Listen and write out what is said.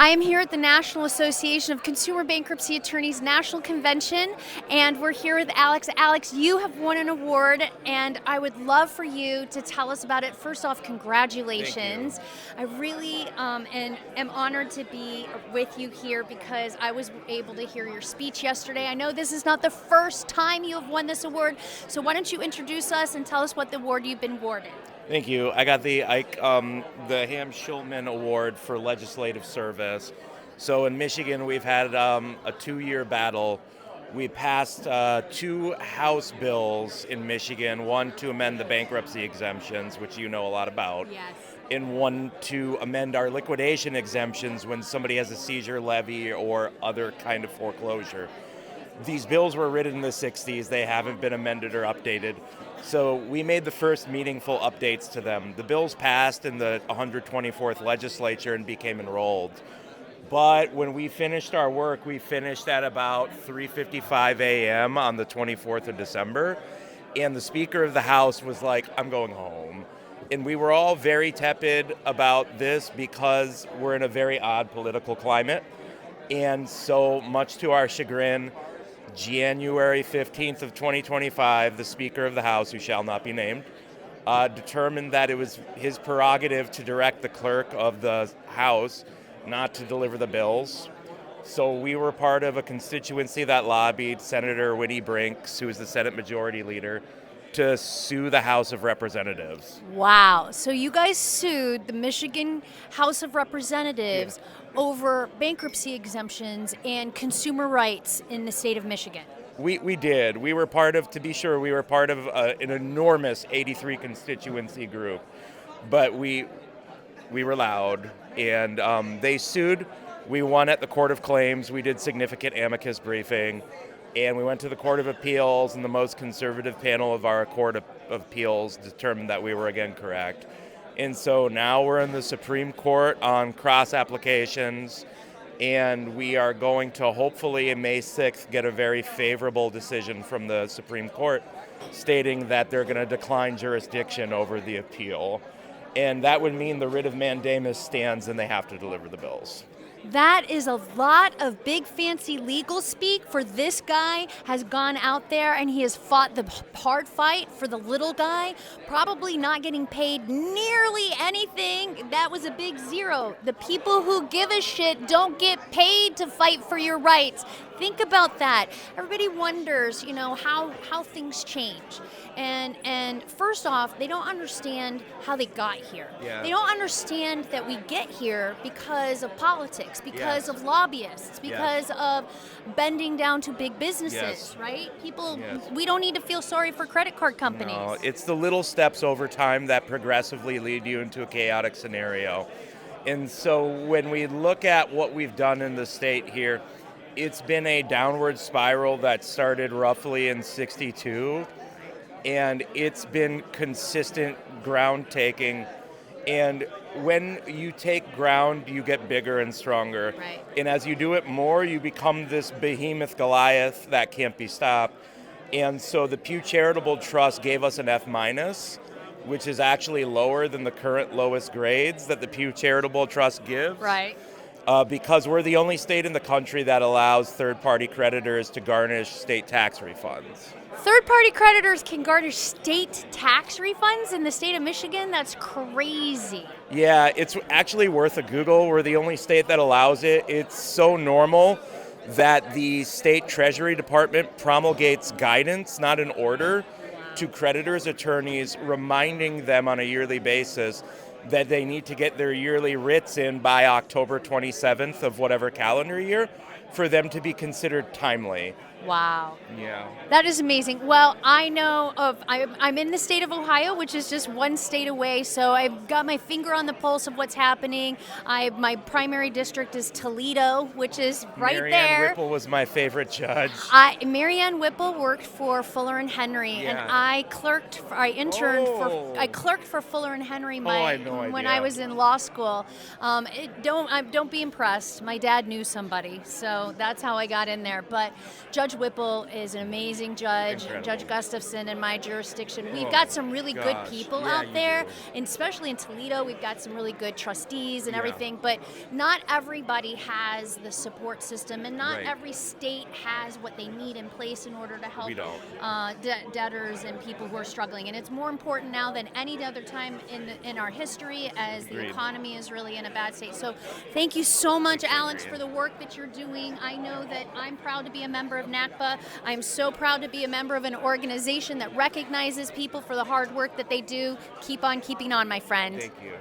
I am here at the National Association of Consumer Bankruptcy Attorneys National Convention, and we're here with Alex. Alex, you have won an award, and I would love for you to tell us about it. First off, congratulations. I really am honored to be with you here because I was able to hear your speech yesterday. I know this is not the first time you have won this award, so why don't you introduce us and tell us what the award you've been awarded? Thank you. I got the Ham Shulman Award for legislative service. So in Michigan, we've had a 2-year battle. We passed 2 House bills in Michigan, one to amend the bankruptcy exemptions, which you know a lot about, Yes. and one to amend our liquidation exemptions when somebody has a seizure levy or other kind of foreclosure. These bills were written in the 60s. They haven't been amended or updated. So we made the first meaningful updates to them. The bills passed in the 124th legislature and became enrolled. But when we finished our work, we finished at about 3:55 a.m. on the 24th of December. And the Speaker of the House was like, I'm going home. And we were all very tepid about this because we're in a very odd political climate. And so much to our chagrin, January 15th of 2025, the Speaker of the House, who shall not be named, determined that it was his prerogative to direct the clerk of the House not to deliver the bills. So we were part of a constituency that lobbied Senator Winnie Brinks, who is the Senate Majority Leader, to sue the House of Representatives. Wow. So you guys sued the Michigan House of Representatives over bankruptcy exemptions and consumer rights in the state of Michigan. We did. We were part of, to be sure, we were part of an enormous 83 constituency group. But we were loud, and they sued. We won at the Court of Claims. We did significant amicus briefing. And we went to the Court of Appeals, and the most conservative panel of our Court of Appeals determined that we were again correct. And so now we're in the Supreme Court on cross applications, and we are going to hopefully on May 6th get a very favorable decision from the Supreme Court stating that they're going to decline jurisdiction over the appeal. And that would mean the writ of mandamus stands and they have to deliver the bills. That is a lot of big fancy legal speak for this guy has gone out there and he has fought the hard fight for the little guy, probably not getting paid nearly anything. That was a big zero. The people who give a shit don't get paid to fight for your rights. Think about that. Everybody wonders, how things change. And first off, they don't understand how they got here. Yeah. They don't understand that we get here because of politics, because of lobbyists, because of bending down to big businesses, right? People, we don't need to feel sorry for credit card companies. No, it's the little steps over time that progressively lead you into a chaotic scenario. And so when we look at what we've done in the state here, it's been a downward spiral that started roughly in '62, and it's been consistent ground taking. And when you take ground, you get bigger and stronger. Right. And as you do it more, you become this behemoth Goliath that can't be stopped. And so the Pew Charitable Trust gave us an F-, which is actually lower than the current lowest grades that the Pew Charitable Trust gives. Right. Because we're the only state in the country that allows third-party creditors to garnish state tax refunds. Third-party creditors can garnish state tax refunds in the state of Michigan? That's crazy. Yeah, it's actually worth a Google. We're the only state that allows it. It's so normal that the state Treasury Department promulgates guidance, not an order, to creditors' attorneys, reminding them on a yearly basis that they need to get their yearly writs in by October 27th of whatever calendar year for them to be considered timely. Wow. Yeah. That is amazing. Well, I know I'm in the state of Ohio, which is just one state away, so I've got my finger on the pulse of what's happening. My primary district is Toledo, which is right Mary there. Ann Whipple was my favorite judge. Mary Ann Whipple worked for Fuller and Henry, and I clerked for Fuller and Henry when I was in law school. Don't be impressed. My dad knew somebody, so that's how I got in there. But Judge Judge Whipple is an amazing judge. Incredible. Judge Gustafson in my jurisdiction. We've Oh got some really gosh. good people Yeah, out you there, do. and especially in Toledo, we've got some really good trustees and Yeah. everything. But not everybody has the support system, and not Right. every state has what they need in place in order to help We don't. debtors and people who are struggling. And it's more important now than any other time in our history, as the Agreed. economy is really in a bad state. So thank you so much, Thanks, Alex, Adrienne. for the work that you're doing. I know that I'm proud to be a member of NACBA. I'm so proud to be a member of an organization that recognizes people for the hard work that they do. Keep on keeping on, my friend. Thank you.